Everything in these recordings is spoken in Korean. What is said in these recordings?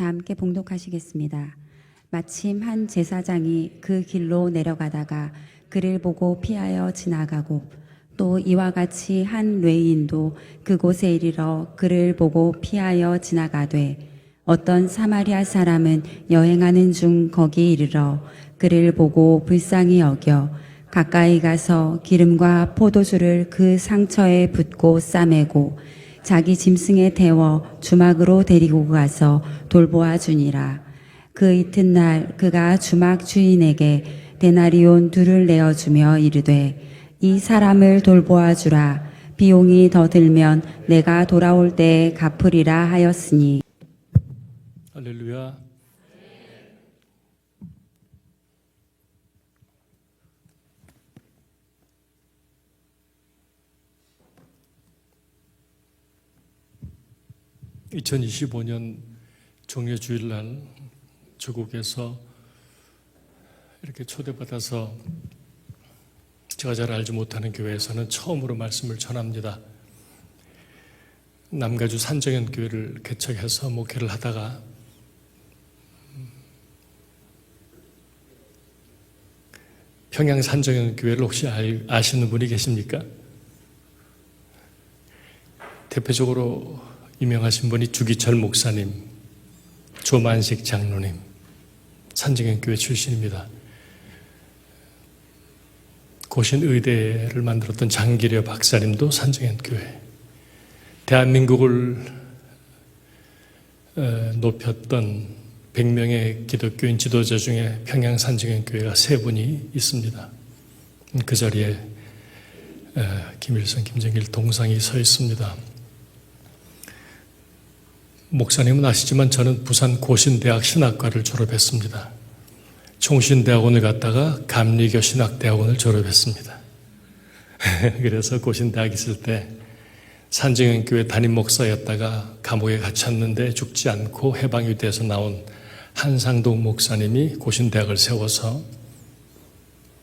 다 함께 봉독하시겠습니다. 마침 한 제사장이 그 길로 내려가다가 그를 보고 피하여 지나가고 또 이와 같이 한 레위인도 그곳에 이르러 그를 보고 피하여 지나가되 어떤 사마리아 사람은 여행하는 중 거기 이르러 그를 보고 불쌍히 여겨 가까이 가서 기름과 포도주를 그 상처에 붓고 싸매고 자기 짐승에 태워 주막으로 데리고 가서 돌보아 주니라. 그 이튿날 그가 주막 주인에게 데나리온 둘을 내어주며 이르되 이 사람을 돌보아 주라. 비용이 더 들면 내가 돌아올 때에 갚으리라 하였으니. 할렐루야. (2025년) 종려주일날 조국에서 이렇게 초대받아서 제가 잘 알지 못하는 교회에서는 처음으로 말씀을 전합니다. 남가주 산정현 교회를 개척해서 목회를 하다가 평양 산정현 교회를 혹시 아시는 분이 계십니까? 대표적으로 유명하신 분이 주기철 목사님, 조만식 장로님, 산정현 교회 출신입니다. 고신의대를 만들었던 장기려 박사님도 산정현 교회, 대한민국을 높였던 100명의 기독교인 지도자 중에 평양 산정현 교회가 3분이 있습니다. 그 자리에 김일성, 김정일 동상이 서 있습니다. 목사님은 아시지만 저는 부산 고신대학 신학과를 졸업했습니다. 총신대학원을 갔다가 감리교 신학대학원을 졸업했습니다. 그래서 고신대학 있을 때 산정현 교회 담임 목사였다가 감옥에 갇혔는데 죽지 않고 해방이 돼서 나온 한상동 목사님이 고신대학을 세워서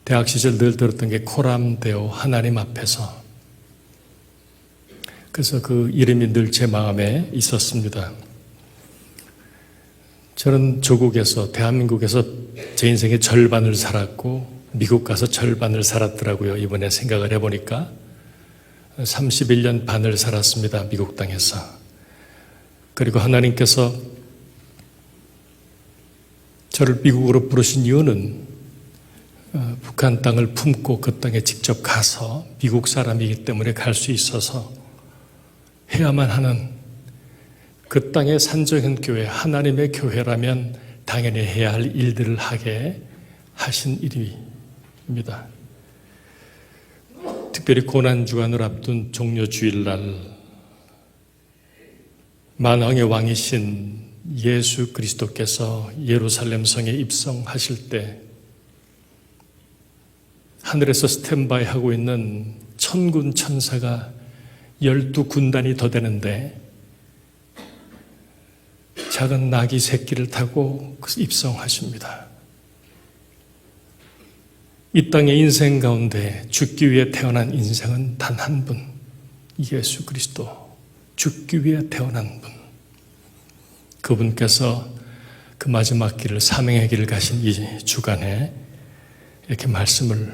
대학 시절 늘 들었던 게 코람데오, 하나님 앞에서. 그래서 그 이름이 늘 제 마음에 있었습니다. 저는 조국에서, 대한민국에서 제 인생의 절반을 살았고 미국 가서 절반을 살았더라고요. 이번에 생각을 해보니까 31년 반을 살았습니다. 미국 땅에서. 그리고 하나님께서 저를 미국으로 부르신 이유는 북한 땅을 품고 그 땅에 직접 가서 미국 사람이기 때문에 갈 수 있어서 해야만 하는, 그 땅의 산정현 교회, 하나님의 교회라면 당연히 해야 할 일들을 하게 하신 일입니다. 특별히 고난주간을 앞둔 종려주일날 만왕의 왕이신 예수 그리스도께서 예루살렘 성에 입성하실 때 하늘에서 스탠바이 하고 있는 천군 천사가 12군단이 더 되는데 작은 나귀 새끼를 타고 입성하십니다. 이 땅의 인생 가운데 죽기 위해 태어난 인생은 단 한 분, 예수 그리스도. 죽기 위해 태어난 분. 그분께서 그 마지막 길을, 사명의 길을 가신 이 주간에 이렇게 말씀을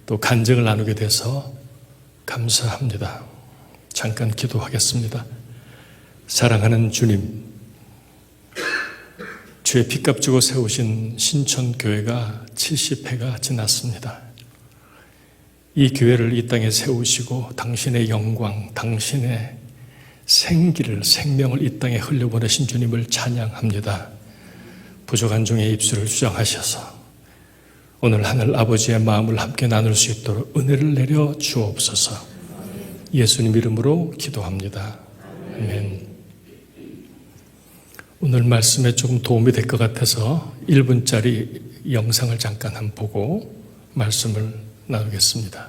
또 간증을 나누게 돼서 감사합니다. 잠깐 기도하겠습니다. 사랑하는 주님, 주의 피값 주고 세우신 신천교회가 70회가 지났습니다. 이 교회를 이 땅에 세우시고 당신의 영광, 당신의 생기를, 생명을 이 땅에 흘려보내신 주님을 찬양합니다. 부족한 종의 입술을 주장하셔서 오늘 하늘 아버지의 마음을 함께 나눌 수 있도록 은혜를 내려 주옵소서. 예수님 이름으로 기도합니다. 아멘. 오늘 말씀에 조금 도움이 될 것 같아서 1분짜리 영상을 잠깐 한번 보고 말씀을 나누겠습니다.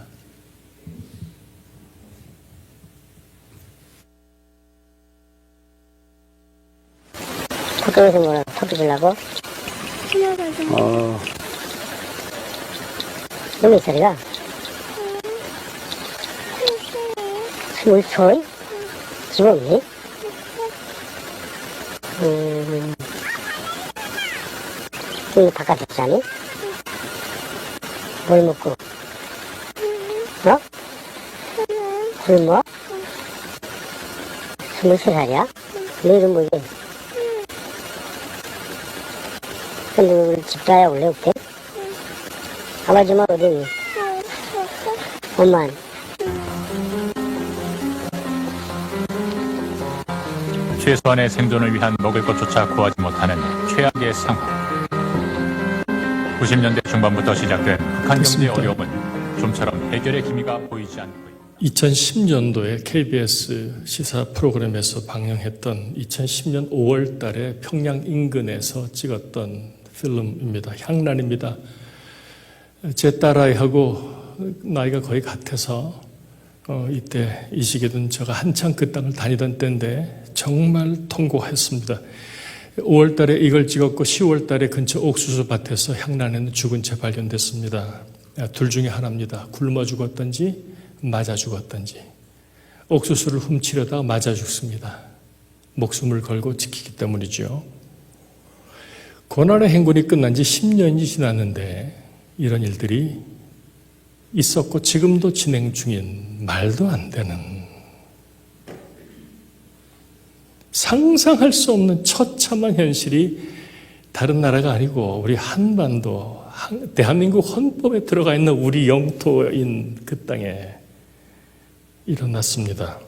학교에서 뭐라 토끼 주려고? 너몇 살이야? 20살? 지금 없니? 이 바깥에 사니? 뭘 먹고? 어? 굶어? 23살이야? 너 이름 뭐지? 근데 우리 집사야 원래 없대? 아버지만 어디 있니? 엄마는? 최소한의 생존을 위한 먹을 것조차 구하지 못하는 최악의 상황. 90년대 중반부터 시작된 북한 경제 그렇습니다. 어려움은 좀처럼 해결의 기미가 보이지 않고 있습니다. 2010년도에 KBS 시사 프로그램에서 방영했던 2010년 5월 달에 평양 인근에서 찍었던 필름입니다. 향란입니다. 제 딸아이하고 나이가 거의 같아서 이때 이 시기든 제가 한창 그 땅을 다니던 때인데 정말 통고했습니다. 5월 달에 이걸 찍었고 10월 달에 근처 옥수수 밭에서 향란에는 죽은 채 발견됐습니다. 둘 중에 하나입니다. 굶어 죽었든지 맞아 죽었든지. 옥수수를 훔치려다가 맞아 죽습니다. 목숨을 걸고 지키기 때문이죠. 고난의 행군이 끝난 지 10년이 지났는데 이런 일들이 있었고 지금도 진행 중인 말도 안 되는 상상할 수 없는 처참한 현실이 다른 나라가 아니고 우리 한반도, 대한민국 헌법에 들어가 있는 우리 영토인 그 땅에 일어났습니다.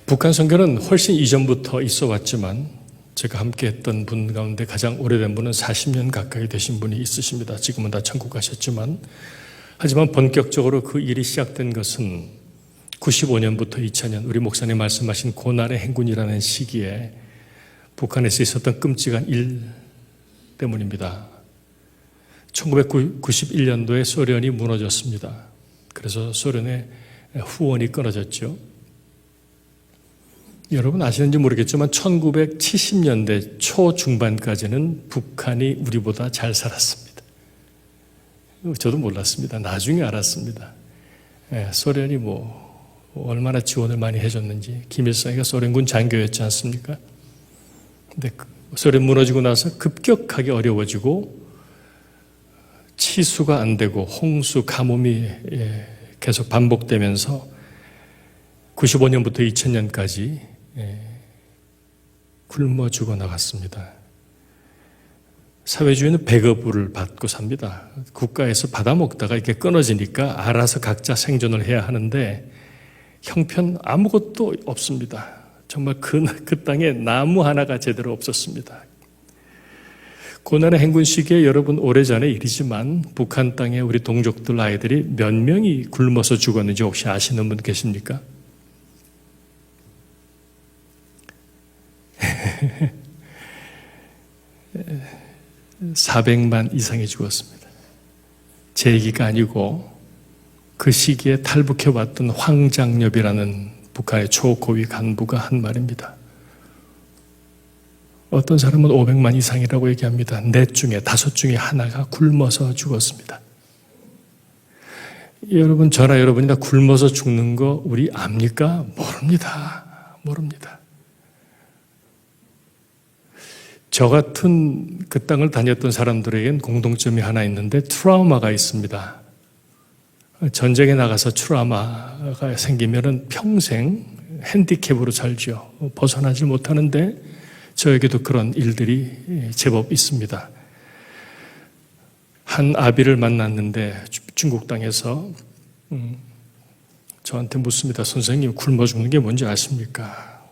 북한 선교는 훨씬 이전부터 있어 왔지만 제가 함께 했던 분 가운데 가장 오래된 분은 40년 가까이 되신 분이 있으십니다. 지금은 다 천국 가셨지만 하지만 본격적으로 그 일이 시작된 것은 95년부터 2000년 우리 목사님 말씀하신 고난의 행군이라는 시기에 북한에서 있었던 끔찍한 일 때문입니다. 1991년도에 소련이 무너졌습니다. 그래서 소련의 후원이 끊어졌죠. 여러분 아시는지 모르겠지만 1970년대 초중반까지는 북한이 우리보다 잘 살았습니다. 저도 몰랐습니다. 나중에 알았습니다. 소련이 얼마나 지원을 많이 해줬는지. 김일성이가 소련군 장교였지 않습니까? 근데 소련 무너지고 나서 급격하게 어려워지고 치수가 안 되고 홍수, 가뭄이 계속 반복되면서 95년부터 2000년까지 굶어 죽어 나갔습니다. 사회주의는 배급을 받고 삽니다. 국가에서 받아먹다가 이렇게 끊어지니까 알아서 각자 생존을 해야 하는데 형편 아무것도 없습니다. 정말 그 땅에 나무 하나가 제대로 없었습니다. 고난의 행군 시기에 여러분 오래전의 일이지만 북한 땅에 우리 동족들 아이들이 몇 명이 굶어서 죽었는지 혹시 아시는 분 계십니까? 400만 이상이 죽었습니다. 제 얘기가 아니고 그 시기에 탈북해왔던 황장엽이라는 북한의 초고위 간부가 한 말입니다. 어떤 사람은 500만 이상이라고 얘기합니다. 넷 중에 5 중에 하나가 굶어서 죽었습니다. 여러분, 저나 여러분이나 굶어서 죽는 거 우리 압니까? 모릅니다. 저 같은 그 땅을 다녔던 사람들에겐 공동점이 하나 있는데 트라우마가 있습니다. 전쟁에 나가서 트라우마가 생기면 평생 핸디캡으로 살죠. 벗어나지 못하는데 저에게도 그런 일들이 제법 있습니다. 한 아비를 만났는데 중국 땅에서 저한테 묻습니다. 선생님, 굶어 죽는 게 뭔지 아십니까?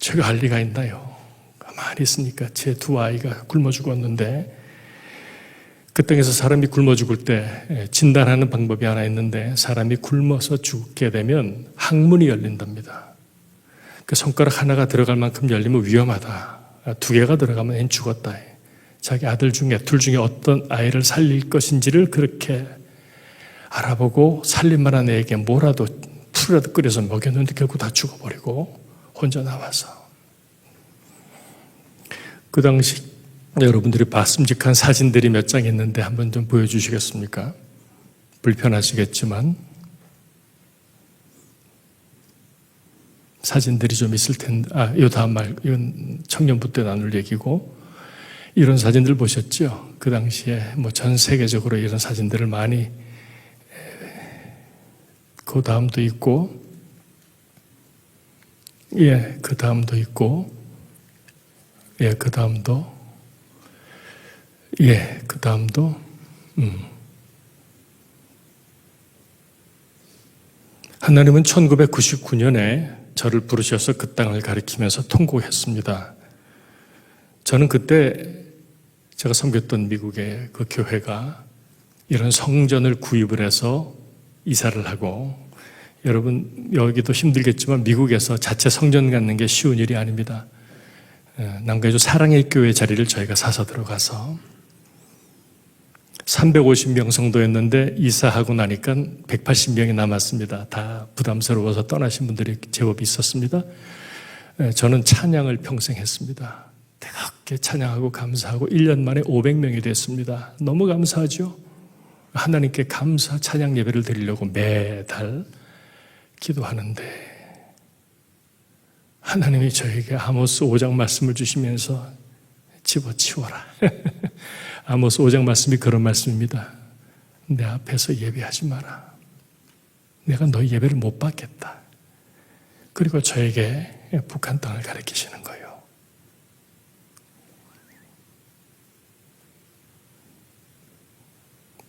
제가 알 리가 있나요? 가만히 있으니까 제 2 아이가 굶어 죽었는데 그 땅에서 사람이 굶어 죽을 때 진단하는 방법이 하나 있는데 사람이 굶어서 죽게 되면 항문이 열린답니다. 그 손가락 하나가 들어갈 만큼 열리면 위험하다. 2개가 들어가면 앤 죽었다. 자기 아들 중에 2 중에 어떤 아이를 살릴 것인지를 그렇게 알아보고 살릴 만한 애에게 뭐라도 풀이라도 끓여서 먹였는데 결국 다 죽어버리고 혼자 남아서. 그 당시 여러분들이 봤음직한 사진들이 몇 장 있는데 한번 좀 보여주시겠습니까? 불편하시겠지만 사진들이 좀 있을 텐데, 요 다음 이건 청년부 때 나눌 얘기고, 이런 사진들 보셨죠? 그 당시에 뭐 전 세계적으로 이런 사진들을 많이, 그 다음도 있고, 예, 그 다음도 있고, 예, 그 다음도, 예, 그 다음도, 하나님은 1999년에 저를 부르셔서 그 땅을 가리키면서 통곡했습니다. 저는 그때 제가 섬겼던 미국의 그 교회가 이런 성전을 구입을 해서 이사를 하고, 여러분 여기도 힘들겠지만 미국에서 자체 성전 갖는 게 쉬운 일이 아닙니다. 남가주 사랑의 교회 자리를 저희가 사서 들어가서 350명 성도였는데 이사하고 나니까 180명이 남았습니다. 다 부담스러워서 떠나신 분들이 제법 있었습니다. 저는 찬양을 평생 했습니다. 뜨겁게 찬양하고 감사하고 1년 만에 500명이 됐습니다. 너무 감사하죠? 하나님께 감사 찬양 예배를 드리려고 매달 기도하는데 하나님이 저에게 아모스 5장 말씀을 주시면서 집어치워라. 아모스 5장 말씀이 그런 말씀입니다. 내 앞에서 예배하지 마라. 내가 너희 예배를 못 받겠다. 그리고 저에게 북한 땅을 가르치시는 거예요.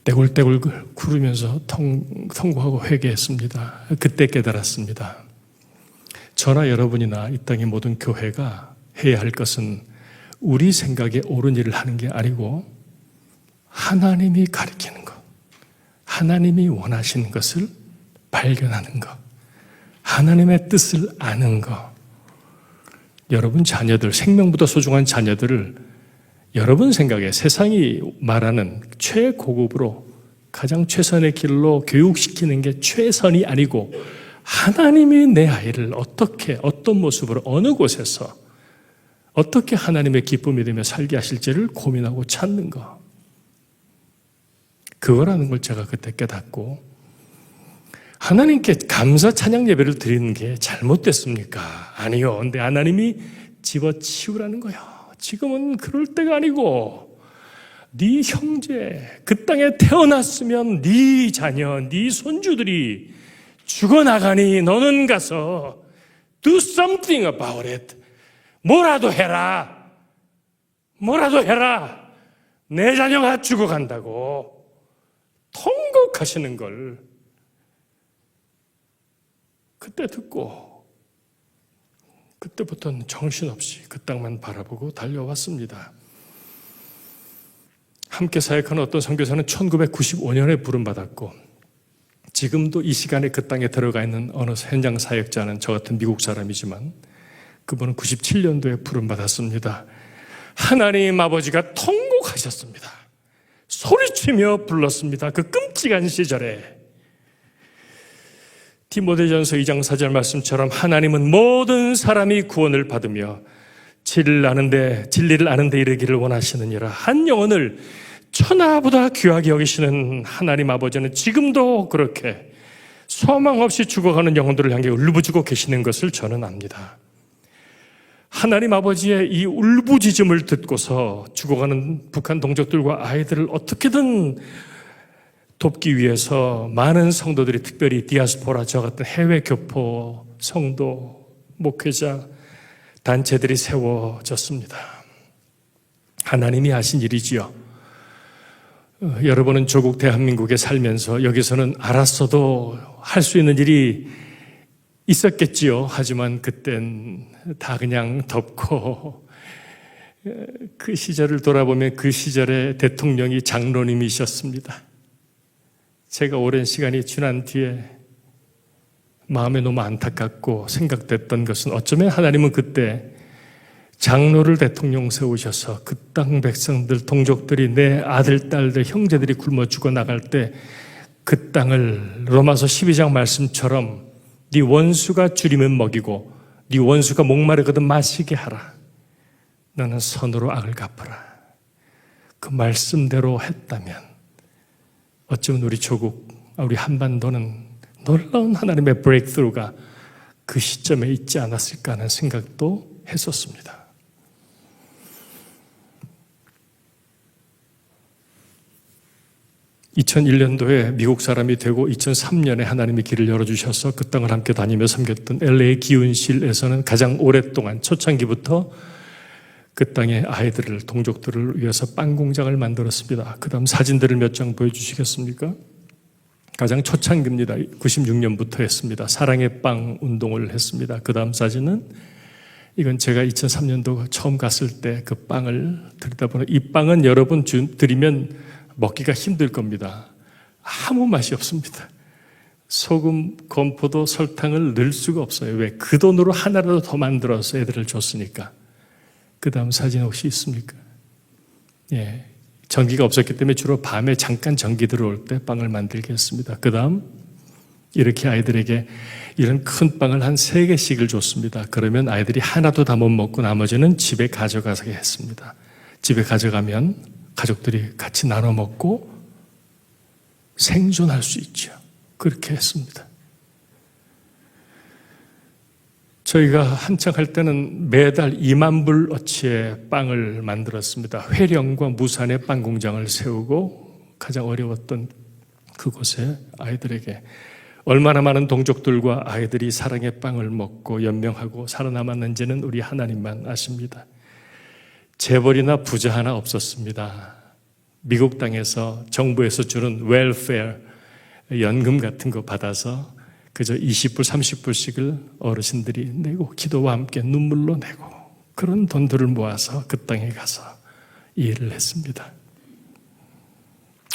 떼굴떼굴 구르면서 통곡하고 회개했습니다. 그때 깨달았습니다. 저나 여러분이나 이 땅의 모든 교회가 해야 할 것은 우리 생각에 옳은 일을 하는 게 아니고 하나님이 가리키는 것, 하나님이 원하시는 것을 발견하는 것, 하나님의 뜻을 아는 것. 여러분 자녀들, 생명보다 소중한 자녀들을 여러분 생각에 세상이 말하는 최고급으로 가장 최선의 길로 교육시키는 게 최선이 아니고 하나님이 내 아이를 어떻게, 어떤 모습으로, 어느 곳에서 어떻게 하나님의 기쁨이 되며 살게 하실지를 고민하고 찾는 것. 그거라는 걸 제가 그때 깨닫고, 하나님께 감사 찬양 예배를 드리는 게 잘못됐습니까? 아니요. 근데 하나님이 집어치우라는 거예요. 지금은 그럴 때가 아니고 네 형제, 그 땅에 태어났으면 네 자녀, 네 손주들이 죽어나가니 너는 가서 do something about it. 뭐라도 해라. 뭐라도 해라. 내 자녀가 죽어간다고 통곡하시는 걸 그때 듣고, 그때부터는 정신없이 그 땅만 바라보고 달려왔습니다. 함께 사역하는 어떤 선교사는 1995년에 부름받았고 지금도 이 시간에 그 땅에 들어가 있는 어느 현장 사역자는 저 같은 미국 사람이지만 그분은 97년도에 부름받았습니다. 하나님 아버지가 통곡하셨습니다. 소리치며 불렀습니다. 그 끔찍한 시절에 디모데전서 2장 4절 말씀처럼 하나님은 모든 사람이 구원을 받으며 진리를 아는 데 이르기를 원하시느니라. 한 영혼을 천하보다 귀하게 여기시는 하나님 아버지는 지금도 그렇게 소망 없이 죽어가는 영혼들을 향해 울부짖고 계시는 것을 저는 압니다. 하나님 아버지의 이 울부짖음을 듣고서 죽어가는 북한 동족들과 아이들을 어떻게든 돕기 위해서 많은 성도들이, 특별히 디아스포라, 저 같은 해외 교포, 성도, 목회자, 단체들이 세워졌습니다. 하나님이 하신 일이지요. 여러분은 조국 대한민국에 살면서 여기서는 알았어도 할 수 있는 일이 있었겠지요. 하지만 그땐 다 그냥 덮고, 그 시절을 돌아보면 그 시절의 대통령이 장로님이셨습니다. 제가 오랜 시간이 지난 뒤에 마음에 너무 안타깝고 생각됐던 것은 어쩌면 하나님은 그때 장로를 대통령 세우셔서 그 땅 백성들, 동족들이, 내 아들, 딸들, 형제들이 굶어 죽어 나갈 때 그 땅을 로마서 12장 말씀처럼 네 원수가 줄이면 먹이고 네 원수가 목마르거든 마시게 하라. 너는 선으로 악을 갚으라. 그 말씀대로 했다면 어쩌면 우리 조국, 우리 한반도는 놀라운 하나님의 브레이크스루가 그 시점에 있지 않았을까 하는 생각도 했었습니다. (2001년도에) 미국 사람이 되고 (2003년에) 하나님이 길을 열어주셔서 그 땅을 함께 다니며 섬겼던 LA 기운실에서는 가장 오랫동안 초창기부터 그 땅의 아이들을, 동족들을 위해서 빵 공장을 만들었습니다. 그 다음 사진들을 몇 장 보여주시겠습니까? 가장 초창기입니다. 96년부터 했습니다. 사랑의 빵 운동을 했습니다. 그 다음 사진은 이건 제가 2003년도 처음 갔을 때 그 빵을 들여다보는, 이 빵은 여러분 드리면 먹기가 힘들 겁니다. 아무 맛이 없습니다. 소금, 건포도, 설탕을 넣을 수가 없어요. 왜? 그 돈으로 하나라도 더 만들어서 애들을 줬으니까. 그 다음 사진 혹시 있습니까? 예. 전기가 없었기 때문에 주로 밤에 잠깐 전기 들어올 때 빵을 만들게 했습니다. 그 다음 이렇게 아이들에게 이런 큰 빵을 한 3개씩을 줬습니다. 그러면 아이들이 하나도 다 못 먹고 나머지는 집에 가져가게 했습니다. 집에 가져가면 가족들이 같이 나눠 먹고 생존할 수 있죠. 그렇게 했습니다. 저희가 한창 할 때는 매달 2만 불 어치의 빵을 만들었습니다. 회령과 무산에 빵 공장을 세우고 가장 어려웠던 그곳에 아이들에게 얼마나 많은 동족들과 아이들이 사랑의 빵을 먹고 연명하고 살아남았는지는 우리 하나님만 아십니다. 재벌이나 부자 하나 없었습니다. 미국 땅에서 정부에서 주는 웰페어, 연금 같은 거 받아서 그저 20불, 30불씩을 어르신들이 내고 기도와 함께 눈물로 내고 그런 돈들을 모아서 그 땅에 가서 일을 했습니다.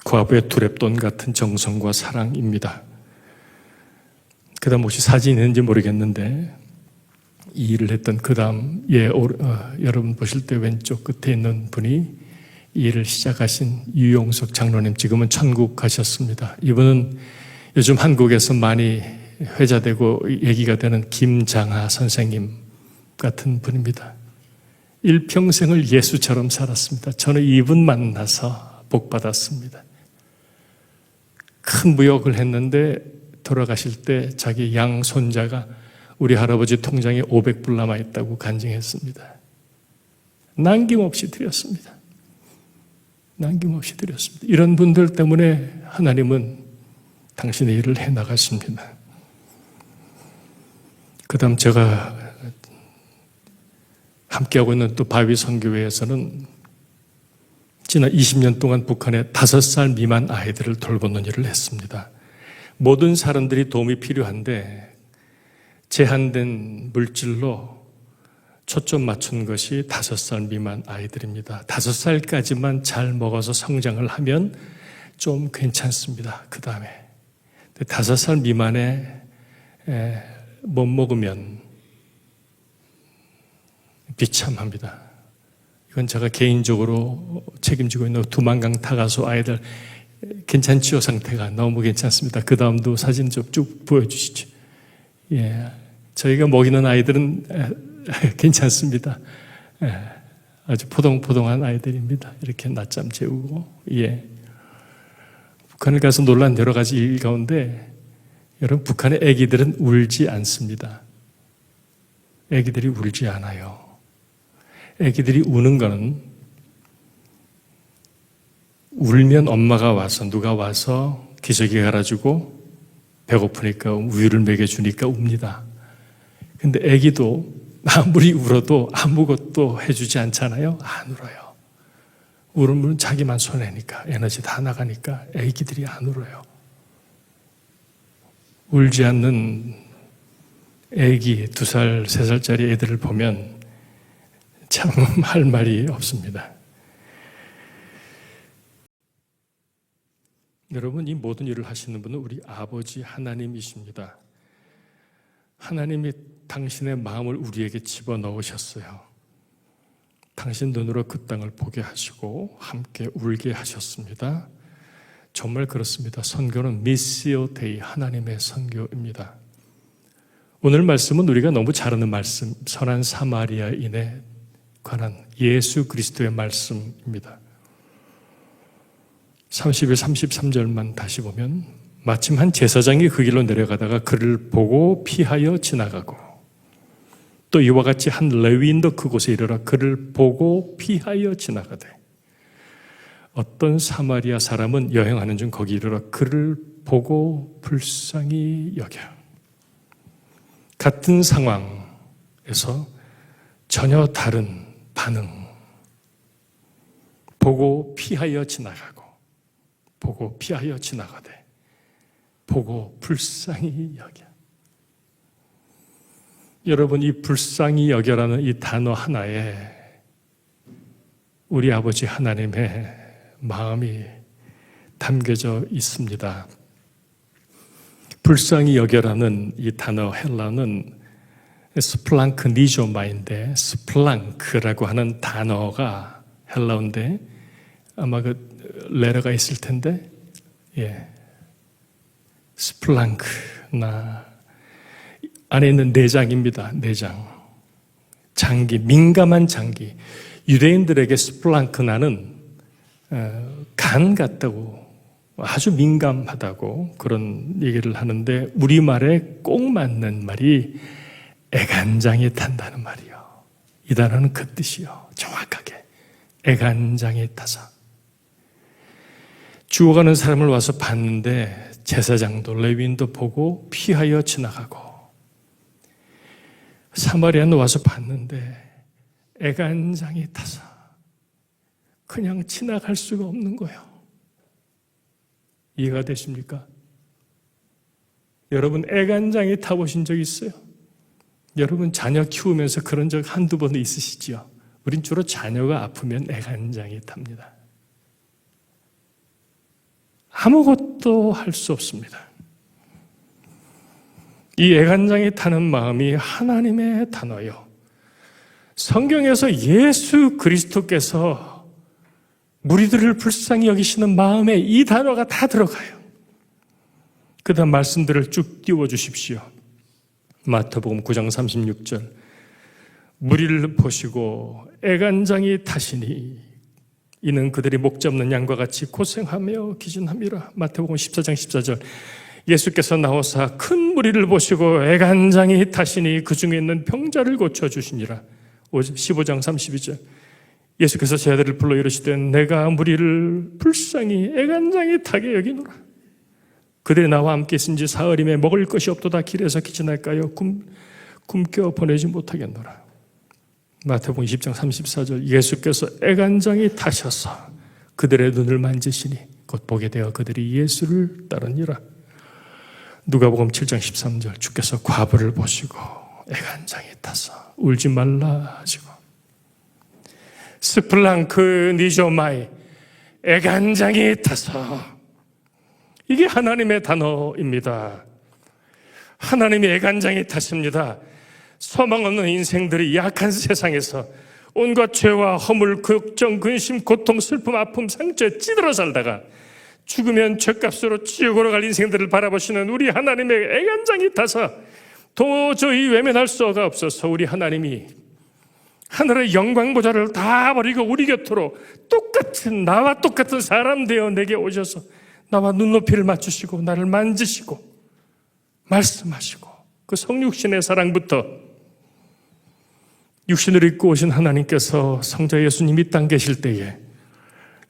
과부의 두랩돈 같은 정성과 사랑입니다. 그 다음 혹시 사진이 있는지 모르겠는데 이 일을 했던 그 다음 여러분 보실 때 왼쪽 끝에 있는 분이 이 일을 시작하신 유용석 장로님, 지금은 천국 가셨습니다. 이분은 요즘 한국에서 많이 회자되고 얘기가 되는 김장하 선생님 같은 분입니다. 일평생을 예수처럼 살았습니다. 저는 이분 만나서 복 받았습니다. 큰 무역을 했는데 돌아가실 때 자기 양손자가 우리 할아버지 통장에 500불 남아있다고 간증했습니다. 남김없이 드렸습니다. 남김없이 드렸습니다. 이런 분들 때문에 하나님은 당신의 일을 해나가십니다. 그 다음 제가 함께하고 있는 또 바위 선교회에서는 지난 20년 동안 북한의 5살 미만 아이들을 돌보는 일을 했습니다. 모든 사람들이 도움이 필요한데 제한된 물질로 초점 맞춘 것이 5살 미만 아이들입니다. 5살까지만 잘 먹어서 성장을 하면 좀 괜찮습니다. 그 다음에 5살 미만에 못 먹으면 비참합니다. 이건 제가 개인적으로 책임지고 있는 두만강 타가수 아이들 괜찮지요? 상태가 너무 괜찮습니다. 그 다음도 사진 좀 쭉 보여주시죠. 예, 저희가 먹이는 아이들은 괜찮습니다. 아주 포동포동한 아이들입니다. 이렇게 낮잠 재우고. 예. 북한을 가서 놀란 여러 가지 일 가운데 여러분, 북한의 아기들은 울지 않습니다. 아기들이 울지 않아요. 아기들이 우는 거는 울면 엄마가 와서 누가 와서 기저귀 갈아주고 배고프니까 우유를 먹여주니까 웁니다. 근데 아기도 아무리 울어도 아무것도 해주지 않잖아요. 안 울어요. 울으면 자기만 손해니까 에너지 다 나가니까 아기들이 안 울어요. 울지 않는 아기 2살, 3살짜리 애들을 보면 참 할 말이 없습니다. 여러분, 이 모든 일을 하시는 분은 우리 아버지 하나님이십니다. 하나님이 당신의 마음을 우리에게 집어넣으셨어요. 당신 눈으로 그 땅을 보게 하시고 함께 울게 하셨습니다. 정말 그렇습니다. 선교는 미시오 데이, 하나님의 선교입니다. 오늘 말씀은 우리가 너무 잘 아는 말씀, 선한 사마리아인에 관한 예수 그리스도의 말씀입니다. 30일 33절만 다시 보면 마침 한 제사장이 그 길로 내려가다가 그를 보고 피하여 지나가고 또 이와 같이 한 레위인도 그곳에 이르러 그를 보고 피하여 지나가되 어떤 사마리아 사람은 여행하는 중 거기 이르러 그를 보고 불쌍히 여겨. 같은 상황에서 전혀 다른 반응. 보고 피하여 지나가고 보고 피하여 지나가되 보고 불쌍히 여겨. 여러분, 이 불쌍히 여겨라는 이 단어 하나에 우리 아버지 하나님의 마음이 담겨져 있습니다. 불쌍히 여겨라는 이 단어 헬라는 스플랑크 니조마인데, 스플랑크라고 하는 단어가 헬라어인데 아마 그 레러가 있을 텐데, 스플랑크나 안에 있는 내장입니다. 내장, 장기, 민감한 장기. 유대인들에게 스플랑크나는 간 같다고, 아주 민감하다고 그런 얘기를 하는데 우리말에 꼭 맞는 말이 애간장이 탄다는 말이요. 이 단어는 그 뜻이요. 정확하게 애간장이 타서 죽어가는 사람을 와서 봤는데 제사장도 레위인도 보고 피하여 지나가고, 사마리아는 와서 봤는데 애간장이 타서 그냥 지나갈 수가 없는 거예요. 이해가 되십니까? 여러분, 애간장이 타보신 적 있어요? 여러분 자녀 키우면서 그런 적 한두 번 있으시죠? 우린 주로 자녀가 아프면 애간장이 탑니다. 아무것도 할 수 없습니다. 이 애간장이 타는 마음이 하나님의 단어요. 성경에서 예수 그리스도께서 무리들을 불쌍히 여기시는 마음에 이 단어가 다 들어가요. 그 다음 말씀들을 쭉 띄워주십시오. 마태복음 9장 36절, 무리를 보시고 애간장이 타시니 이는 그들이 목자 없는 양과 같이 고생하며 기진함이라. 마태복음 14장 14절, 예수께서 나오사 큰 무리를 보시고 애간장이 타시니 그 중에 있는 병자를 고쳐주시니라. 15장 32절, 예수께서 제 아들을 불러 이르시되 내가 무리를 불쌍히 애간장이 타게 여기노라. 그들이 나와 함께 있은지 사흘임에 먹을 것이 없도다. 길에서 기진할까요? 굶겨 보내지 못하겠노라. 마태복음 20장 34절, 예수께서 애간장이 타셔서 그들의 눈을 만지시니 곧 보게 되어 그들이 예수를 따르니라. 누가복음 7장 13절, 주께서 과부를 보시고 애간장이 타서 울지 말라 하시고. 스플랑크 니조마이, 애간장이 타서. 이게 하나님의 단어입니다. 하나님이 애간장이 타십니다. 소망 없는 인생들이 약한 세상에서 온갖 죄와 허물, 걱정, 근심, 고통, 슬픔, 아픔, 상처에 찌들어 살다가 죽으면 죗값으로 지옥으로 갈 인생들을 바라보시는 우리 하나님의 애간장이 타서 도저히 외면할 수가 없어서 우리 하나님이 하늘의 영광 보좌를 다 버리고 우리 곁으로 똑같은, 나와 똑같은 사람 되어 내게 오셔서 나와 눈높이를 맞추시고 나를 만지시고 말씀하시고, 그 성육신의 사랑부터 육신을 입고 오신 하나님께서 성자 예수님 이 땅 계실 때에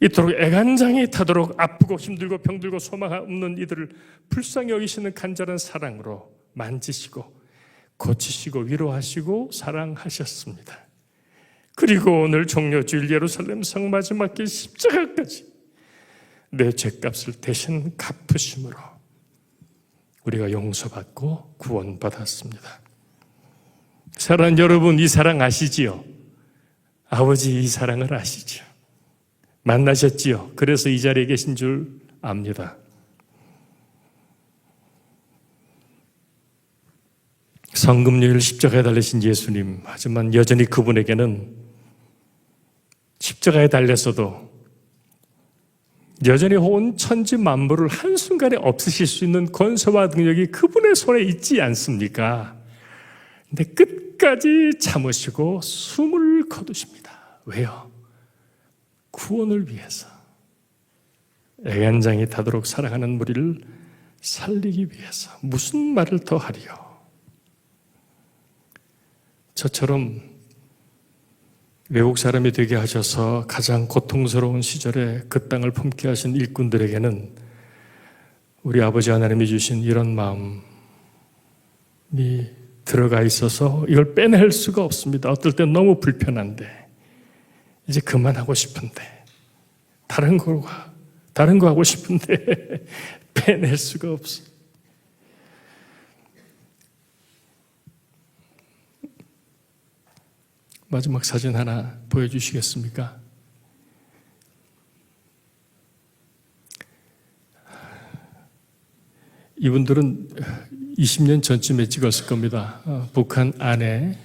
이토록 애간장이 타도록 아프고 힘들고 병들고 소망 없는 이들을 불쌍히 여기시는 간절한 사랑으로 만지시고 고치시고 위로하시고 사랑하셨습니다. 그리고 오늘 종려주일 예루살렘 성 마지막 길 십자가까지 내 죄값을 대신 갚으심으로 우리가 용서받고 구원받았습니다. 사랑하는 여러분, 이 사랑 아시지요? 아버지 이 사랑을 아시죠? 만나셨지요? 그래서 이 자리에 계신 줄 압니다. 성금요일 십자가에 달리신 예수님, 하지만 여전히 그분에게는 십자가에 달렸어도 여전히 온 천지 만물을 한순간에 없으실 수 있는 권세와 능력이 그분의 손에 있지 않습니까? 근데 끝까지 참으시고 숨을 거두십니다. 왜요? 구원을 위해서. 애간장이 타도록 사랑하는 무리를 살리기 위해서 무슨 말을 더 하리요. 저처럼 외국 사람이 되게 하셔서 가장 고통스러운 시절에 그 땅을 품게 하신 일꾼들에게는 우리 아버지 하나님이 주신 이런 마음이 들어가 있어서 이걸 빼낼 수가 없습니다. 어떨 땐 너무 불편한데 이제 그만하고 싶은데 다른 거 하고 싶은데 빼낼 수가 없어. 마지막 사진 하나 보여주시겠습니까? 이분들은 20년 전쯤에 찍었을 겁니다. 북한 안에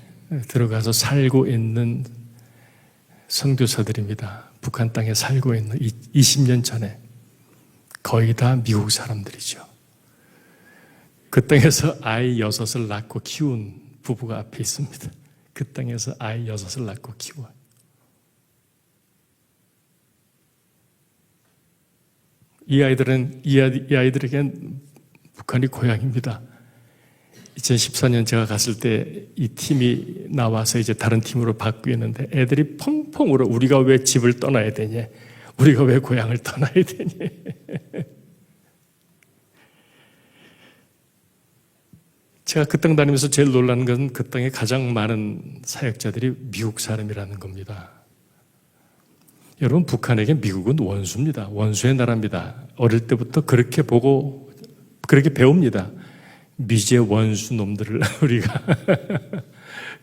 들어가서 살고 있는 선교사들입니다. 북한 땅에 살고 있는 20년 전에 거의 다 미국 사람들이죠. 그 땅에서 아이 6을 낳고 키운 부부가 앞에 있습니다. 그 땅에서 아이 6을 낳고 키워요. 이 아이들에겐 북한이 고향입니다. 2014년 제가 갔을 때 이 팀이 나와서 이제 다른 팀으로 바뀌었는데 애들이 펑펑 울어. 우리가 왜 집을 떠나야 되냐? 우리가 왜 고향을 떠나야 되냐? 제가 그 땅 다니면서 제일 놀란 건 그 땅에 가장 많은 사역자들이 미국 사람이라는 겁니다. 여러분, 북한에게 미국은 원수입니다. 원수의 나라입니다. 어릴 때부터 그렇게 보고 그렇게 배웁니다. 미제 원수 놈들을 우리가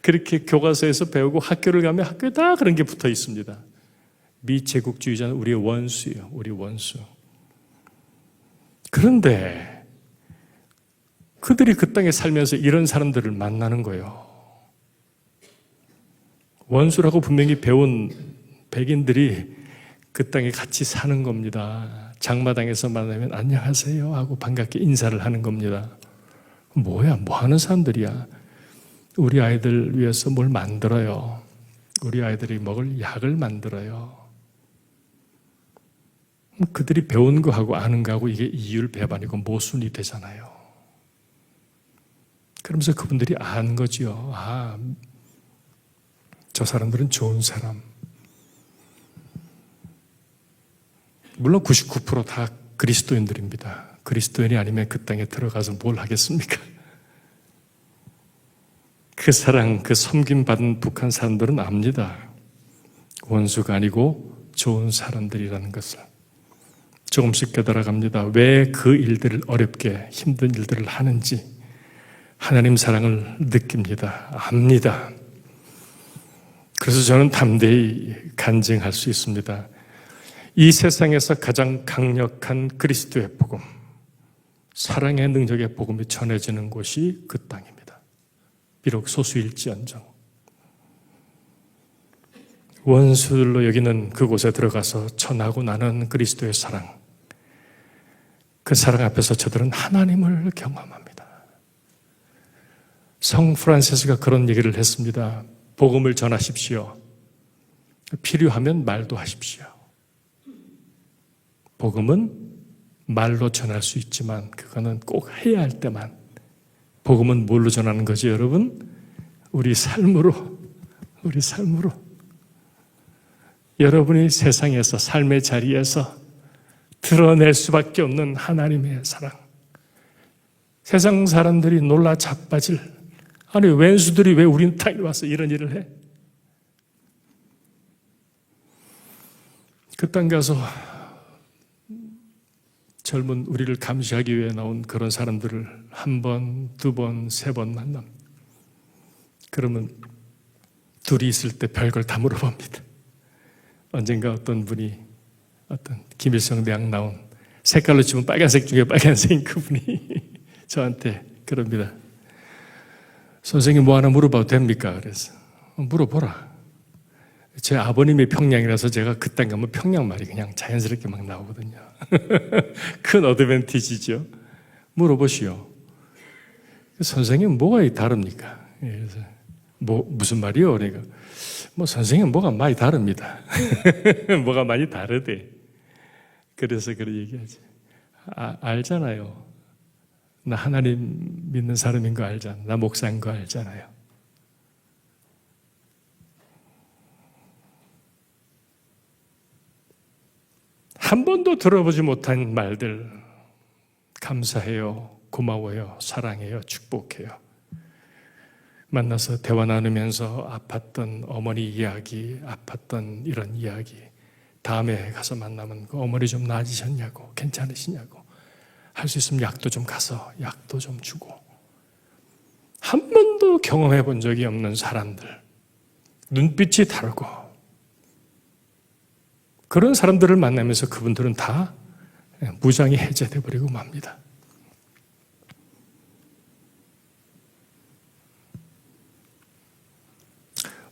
그렇게 교과서에서 배우고 학교를 가면 학교에 다 그런 게 붙어 있습니다. 미제국주의자는 우리의 원수예요. 우리 원수. 그런데 그들이 그 땅에 살면서 이런 사람들을 만나는 거예요. 원수라고 분명히 배운 백인들이 그 땅에 같이 사는 겁니다. 장마당에서 만나면 안녕하세요 하고 반갑게 인사를 하는 겁니다. 뭐야, 뭐 하는 사람들이야. 우리 아이들 위해서 뭘 만들어요. 우리 아이들이 먹을 약을 만들어요. 그들이 배운 거하고 아는 거하고 이게 이율배반이고 모순이 되잖아요. 그러면서 그분들이 아는 거지요. 아, 저 사람들은 좋은 사람. 물론 99% 다 그리스도인들입니다. 그리스도인이 아니면 그 땅에 들어가서 뭘 하겠습니까? 그 사랑, 그 섬김받은 북한 사람들은 압니다. 원수가 아니고 좋은 사람들이라는 것을. 조금씩 깨달아갑니다. 왜 그 일들을 어렵게 힘든 일들을 하는지 하나님 사랑을 느낍니다. 압니다. 그래서 저는 담대히 간증할 수 있습니다. 이 세상에서 가장 강력한 그리스도의 복음, 사랑의 능력의 복음이 전해지는 곳이 그 땅입니다. 비록 소수일지언정. 원수들로 여기는 그곳에 들어가서 전하고 나는 그리스도의 사랑, 그 사랑 앞에서 저들은 하나님을 경험합니다. 성 프란시스가 그런 얘기를 했습니다. 복음을 전하십시오. 필요하면 말도 하십시오. 복음은 말로 전할 수 있지만 그거는 꼭 해야 할 때만. 복음은 뭘로 전하는 거지, 여러분? 우리 삶으로. 여러분이 세상에서 삶의 자리에서 드러낼 수밖에 없는 하나님의 사랑. 세상 사람들이 놀라 자빠질, 아니 왼수들이 왜 우리 땅에 와서 이런 일을 해? 그 땅 가서 젊은 우리를 감시하기 위해 나온 그런 사람들을 한 번, 두 번, 세 번 만남. 그러면 둘이 있을 때 별걸 다 물어봅니다. 언젠가 어떤 분이, 어떤 김일성 대학 나온 색깔로 치면 빨간색 중에 빨간색인 그분이 저한테 그럽니다. 선생님 뭐 하나 물어봐도 됩니까? 그래서 물어보라. 제 아버님이 평양이라서 제가 그 땅 가면 평양 말이 그냥 자연스럽게 막 나오거든요. 큰 어드밴티지죠. 물어보시오. 선생님 뭐가 다릅니까? 그래서 무슨 말이요? 그러니까 선생님 뭐가 많이 다릅니다. 뭐가 많이 다르대. 그래서 그런 얘기하지. 알잖아요. 나 하나님 믿는 사람인 거 알잖아. 나 목사인 거 알잖아요. 한 번도 들어보지 못한 말들, 감사해요, 고마워요, 사랑해요, 축복해요. 만나서 대화 나누면서 아팠던 어머니 이야기, 아팠던 이런 이야기, 다음에 가서 만나면 그 어머니 좀 나아지셨냐고, 괜찮으시냐고, 할 수 있으면 약도 좀 가서 약도 좀 주고, 한 번도 경험해 본 적이 없는 사람들, 눈빛이 다르고, 그런 사람들을 만나면서 그분들은 다 무장이 해제돼 버리고 맙니다.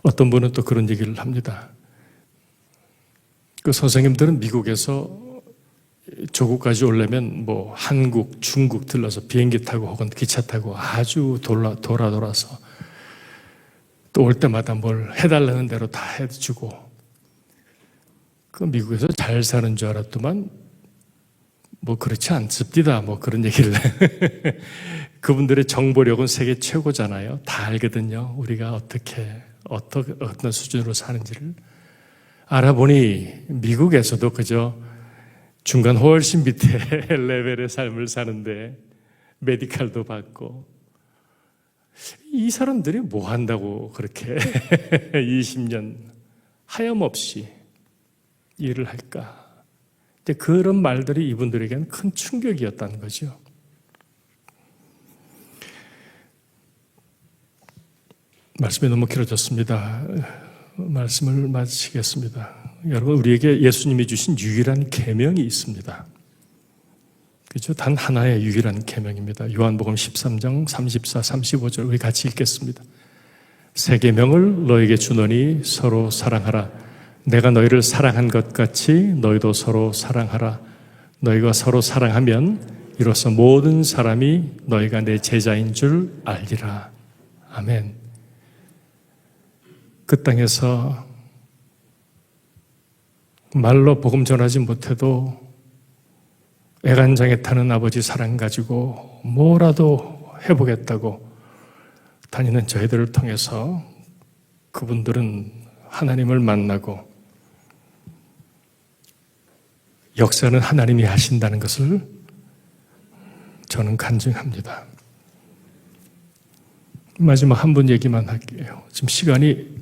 어떤 분은 또 그런 얘기를 합니다. 그 선생님들은 미국에서 조국까지 오려면 뭐 한국, 중국 들러서 비행기 타고 혹은 기차 타고 아주 돌아서 또 올 때마다 뭘 해달라는 대로 다 해주고, 그 미국에서 잘 사는 줄 알았더만 뭐 그렇지 않습니다. 뭐 그런 얘기를 그분들의 정보력은 세계 최고잖아요. 다 알거든요. 우리가 어떤 수준으로 사는지를 알아보니 미국에서도 그저 중간 훨씬 밑에 레벨의 삶을 사는데 메디칼도 받고, 이 사람들이 뭐 한다고 그렇게 20년 하염없이 일을 할까? 근데 그런 말들이 이분들에게는 큰 충격이었다는 거죠. 말씀이 너무 길어졌습니다. 말씀을 마치겠습니다. 여러분, 우리에게 예수님이 주신 유일한 계명이 있습니다. 그렇죠? 단 하나의 유일한 계명입니다. 요한복음 13장 34, 35절 우리 같이 읽겠습니다. 새 계명을 너에게 주노니 서로 사랑하라. 내가 너희를 사랑한 것 같이 너희도 서로 사랑하라. 너희가 서로 사랑하면 이로써 모든 사람이 너희가 내 제자인 줄 알리라. 아멘. 그 땅에서 말로 복음 전하지 못해도 애간장에 타는 아버지 사랑 가지고 뭐라도 해보겠다고 다니는 저희들을 통해서 그분들은 하나님을 만나고 역사는 하나님이 하신다는 것을 저는 간증합니다. 마지막 한 분 얘기만 할게요. 지금 시간이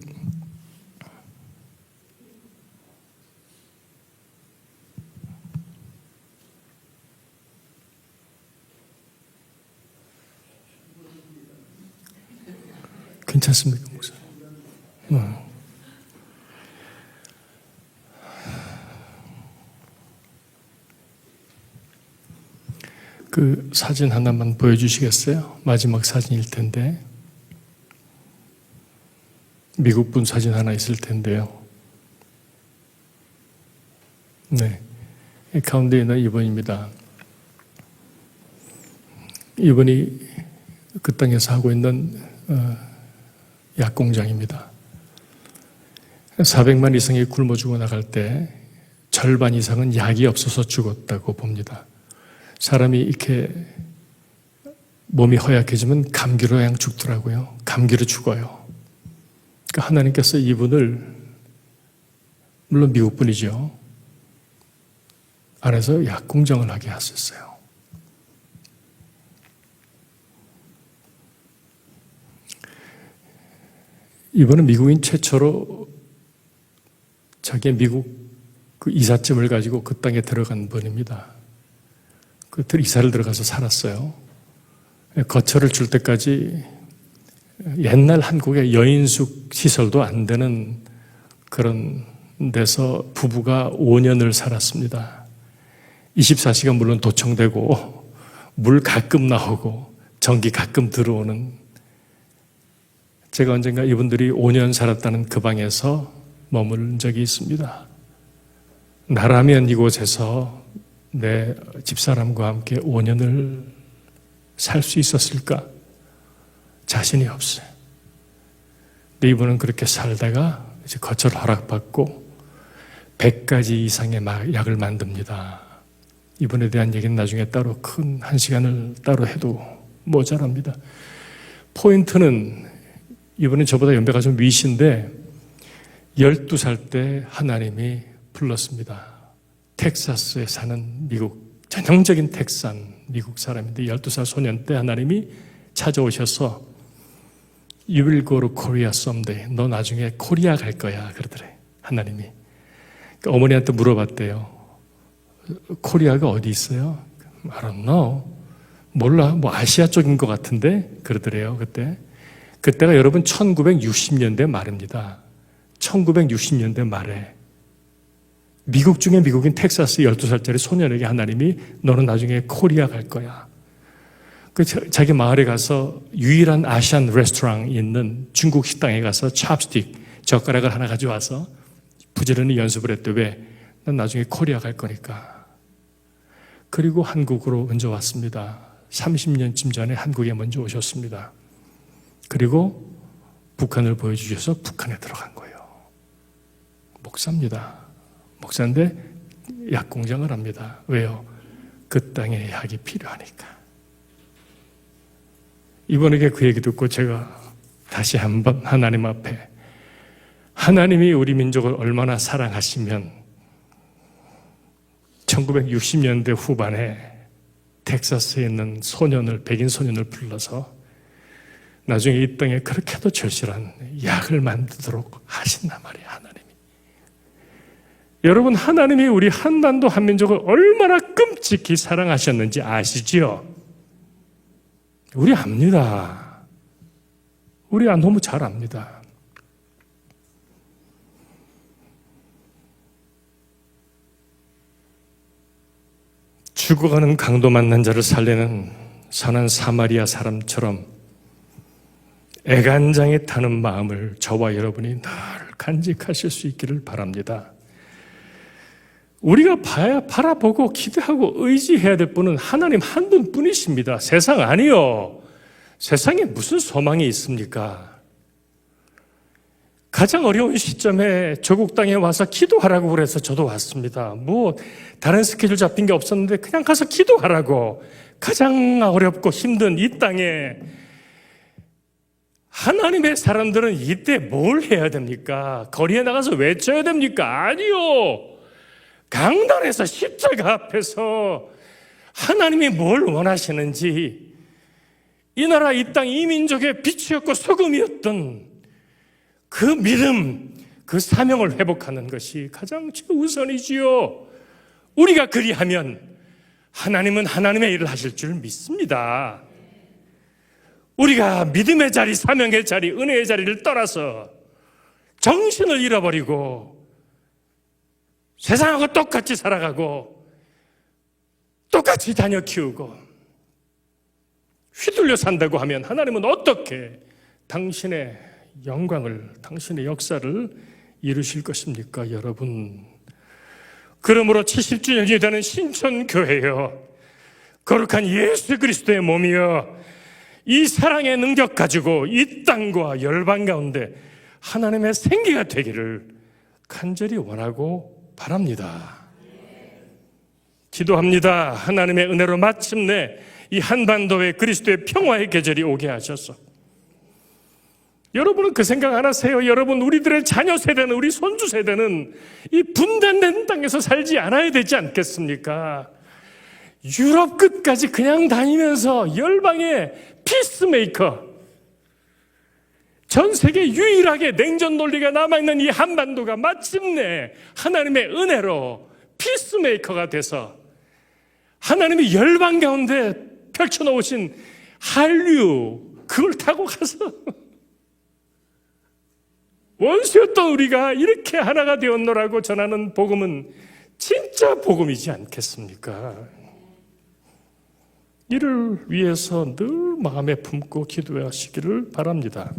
괜찮습니까, 목사님? 그 사진 하나만 보여주시겠어요? 마지막 사진일 텐데. 미국 분 사진 하나 있을 텐데요. 네. 가운데 있는 이분입니다. 이분이 그 땅에서 하고 있는 약공장입니다. 400만 이상이 굶어 죽어 나갈 때 절반 이상은 약이 없어서 죽었다고 봅니다. 사람이 이렇게 몸이 허약해지면 감기로 그냥 죽더라고요. 감기로 죽어요. 그러니까 하나님께서 이분을, 물론 미국 분이죠, 안에서 약공장을 하게 하셨어요. 이번은 미국인 최초로 자기의 미국 그 이삿짐을 가지고 그 땅에 들어간 분입니다. 그 이사를 들어가서 살았어요. 거처를 줄 때까지 옛날 한국의 여인숙 시설도 안 되는 그런 데서 부부가 5년을 살았습니다. 24시간 물론 도청되고 물 가끔 나오고 전기 가끔 들어오는, 제가 언젠가 이분들이 5년 살았다는 그 방에서 머무른 적이 있습니다. 나라면 이곳에서 내 집사람과 함께 5년을 살 수 있었을까? 자신이 없어요. 근데 이분은 그렇게 살다가 이제 거처를 허락받고 100가지 이상의 약을 만듭니다. 이분에 대한 얘기는 나중에 따로 큰 한 시간을 따로 해도 모자랍니다. 포인트는 이분은 저보다 연배가 좀 위신데 12살 때 하나님이 불렀습니다. 텍사스에 사는 미국, 전형적인 텍산 미국 사람인데 12살 소년 때 하나님이 찾아오셔서 You will go to Korea someday. 너 나중에 코리아 갈 거야. 그러더래 하나님이. 그러니까 어머니한테 물어봤대요. 코리아가 어디 있어요? I don't know. 몰라. 뭐 아시아 쪽인 것 같은데 그러더래요. 그때가 여러분 1960년대 말입니다. 1960년대 말에 미국 중에 미국인 텍사스 12살짜리 소년에게 하나님이 너는 나중에 코리아 갈 거야. 자기 마을에 가서 유일한 아시안 레스토랑이 있는 중국 식당에 가서 찹스틱, 젓가락을 하나 가져와서 부지런히 연습을 했대. 왜? 난 나중에 코리아 갈 거니까. 그리고 한국으로 먼저 왔습니다. 30년쯤 전에 한국에 먼저 오셨습니다. 그리고 북한을 보여주셔서 북한에 들어간 거예요. 목사입니다. 목사인데 약공장을 합니다. 왜요? 그 땅에 약이 필요하니까. 이번에 그 얘기 듣고 제가 다시 한번 하나님 앞에 하나님이 우리 민족을 얼마나 사랑하시면 1960년대 후반에 텍사스에 있는 소년을, 백인 소년을 불러서 나중에 이 땅에 그렇게도 절실한 약을 만들도록 하신단 말이에요, 하나님이. 여러분, 하나님이 우리 한반도 한민족을 얼마나 끔찍히 사랑하셨는지 아시지요? 우리 압니다. 우리 너무 잘 압니다. 죽어가는 강도 만난 자를 살리는 선한 사마리아 사람처럼 애간장에 타는 마음을 저와 여러분이 늘 간직하실 수 있기를 바랍니다. 우리가 바라보고 기대하고 의지해야 될 분은 하나님 한 분뿐이십니다. 세상 아니요. 세상에 무슨 소망이 있습니까? 가장 어려운 시점에 조국 땅에 와서 기도하라고 그래서 저도 왔습니다. 다른 스케줄 잡힌 게 없었는데 그냥 가서 기도하라고. 가장 어렵고 힘든 이 땅에 하나님의 사람들은 이때 뭘 해야 됩니까? 거리에 나가서 외쳐야 됩니까? 아니요. 강단에서 십자가 앞에서 하나님이 뭘 원하시는지, 이 나라 이 땅 이 민족의 빛이었고 소금이었던 그 믿음, 그 사명을 회복하는 것이 가장 최우선이지요. 우리가 그리하면 하나님은 하나님의 일을 하실 줄 믿습니다. 우리가 믿음의 자리, 사명의 자리, 은혜의 자리를 떠나서 정신을 잃어버리고 세상하고 똑같이 살아가고 똑같이 자녀 키우고 휘둘려 산다고 하면 하나님은 어떻게 당신의 영광을, 당신의 역사를 이루실 것입니까, 여러분? 그러므로 70주년이 되는 신천교회여, 거룩한 예수 그리스도의 몸이여, 이 사랑의 능력 가지고 이 땅과 열방 가운데 하나님의 생기가 되기를 간절히 원하고 바랍니다. 기도합니다. 하나님의 은혜로 마침내 이 한반도에 그리스도의 평화의 계절이 오게 하셔서, 여러분은 그 생각 안 하세요? 여러분, 우리들의 자녀 세대는, 우리 손주 세대는 이 분단된 땅에서 살지 않아야 되지 않겠습니까? 유럽 끝까지 그냥 다니면서 열방의 피스메이커, 전 세계 유일하게 냉전 논리가 남아있는 이 한반도가 마침내 하나님의 은혜로 피스메이커가 돼서 하나님이 열방 가운데 펼쳐놓으신 한류, 그걸 타고 가서 원수였던 우리가 이렇게 하나가 되었노라고 전하는 복음은 진짜 복음이지 않겠습니까? 이를 위해서 늘 마음에 품고 기도하시기를 바랍니다.